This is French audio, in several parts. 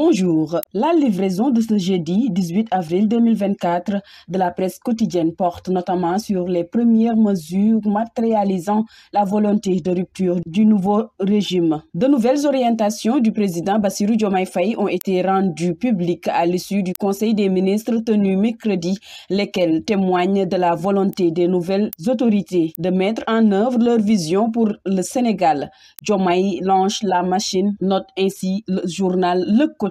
Bonjour. La livraison de ce jeudi 18 avril 2024 de la presse quotidienne porte notamment sur les premières mesures matérialisant la volonté de rupture du nouveau régime. De nouvelles orientations du président Bassirou Diomaye Faye ont été rendues publiques à l'issue du Conseil des ministres tenu mercredi, lesquelles témoignent de la volonté des nouvelles autorités de mettre en œuvre leur vision pour le Sénégal. Diomaye lance la machine, note ainsi le journal Le Quotidien.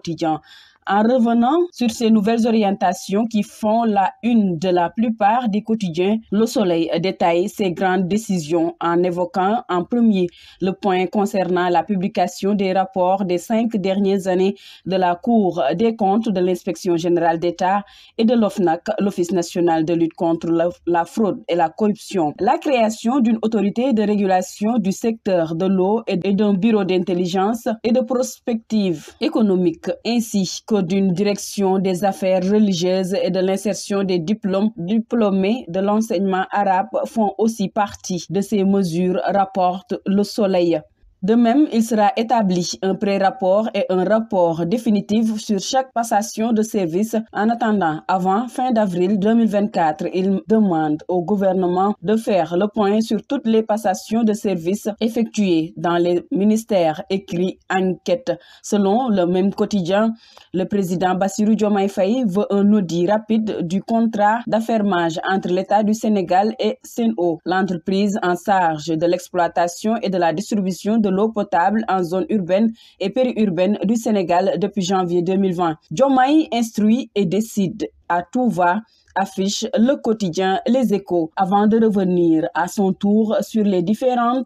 En revenant sur ces nouvelles orientations qui font la une de la plupart des quotidiens, Le Soleil détaille ces grandes décisions en évoquant en premier le point concernant la publication des rapports des 5 dernières années de la Cour des comptes, de l'Inspection générale d'État et de l'OFNAC, l'Office national de lutte contre la fraude et la corruption. La création d'une autorité de régulation du secteur de l'eau et d'un bureau d'intelligence et de prospective économique, ainsi que d'une direction des affaires religieuses et de l'insertion des diplômés de l'enseignement arabe font aussi partie de ces mesures, rapporte Le Soleil. De même, il sera établi un pré-rapport et un rapport définitif sur chaque passation de service. En attendant, avant fin d'avril 2024, il demande au gouvernement de faire le point sur toutes les passations de service effectuées dans les ministères, écrit Enquête. Selon le même quotidien, le président Bassirou Diomaye Faye veut un audit rapide du contrat d'affermage entre l'État du Sénégal et Sen'Eau, l'entreprise en charge de l'exploitation et de la distribution de l'eau potable en zone urbaine et périurbaine du Sénégal depuis janvier 2020. Diomaye instruit et décide à tout va, affiche Le Quotidien Les Échos, avant de revenir à son tour sur les différentes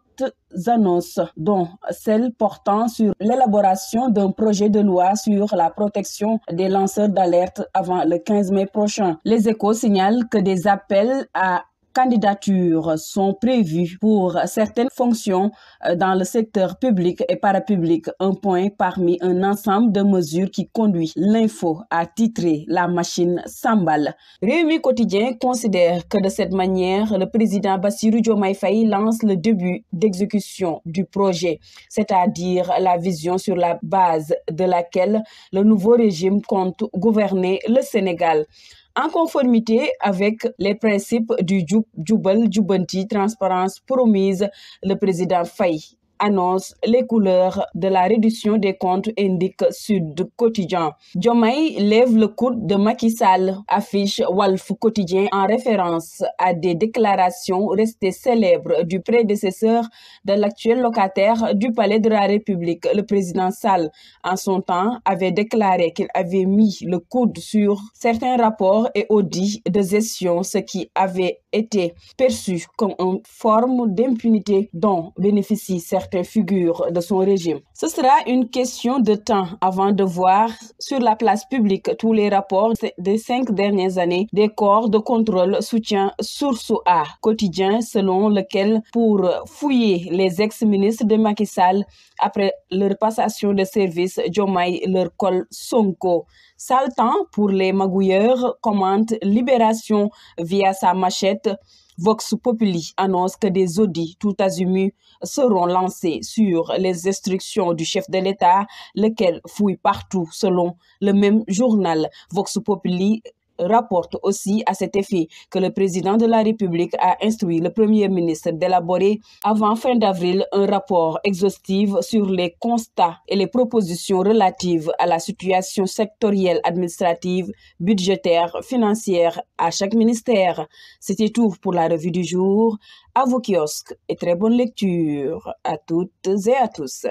annonces, dont celle portant sur l'élaboration d'un projet de loi sur la protection des lanceurs d'alerte avant le 15 mai prochain. Les Échos signalent que des appels à candidatures sont prévues pour certaines fonctions dans le secteur public et parapublic, un point parmi un ensemble de mesures qui conduit L'Info à titrer La machine s'emballe. Rewmi Quotidien considère que de cette manière, le président Bassirou Diomaye Faye lance le début d'exécution du projet, c'est-à-dire la vision sur la base de laquelle le nouveau régime compte gouverner le Sénégal. En conformité avec les principes du Jubal Jubanti, transparence promise, le président Faye annonce les couleurs de la réduction des comptes, indique Sud Quotidien. Diomaye lève le coude de Macky Sall, affiche Walf Quotidien en référence à des déclarations restées célèbres du prédécesseur de l'actuel locataire du Palais de la République. Le président Sall, en son temps, avait déclaré qu'il avait mis le coude sur certains rapports et audits de gestion, ce qui avait été perçu comme une forme d'impunité dont bénéficient certaines figures de son régime. Ce sera une question de temps avant de voir sur la place publique tous les rapports des 5 dernières années des corps de contrôle, soutien Source A Quotidien, selon lequel pour fouiller les ex-ministres de Macky Sall après leur passation de service, Diomaye leur colle Sonko. Sale temps pour les magouilleurs, commente Libération via sa machette. Vox Populi annonce que des audits tout azimuts seront lancés sur les instructions du chef de l'État, lequel fouille partout selon le même journal. Vox Populi rapporte aussi à cet effet que le président de la République a instruit le Premier ministre d'élaborer avant fin d'avril un rapport exhaustif sur les constats et les propositions relatives à la situation sectorielle, administrative, budgétaire, financière à chaque ministère. C'était tout pour la revue du jour. À vos kiosques et très bonne lecture à toutes et à tous.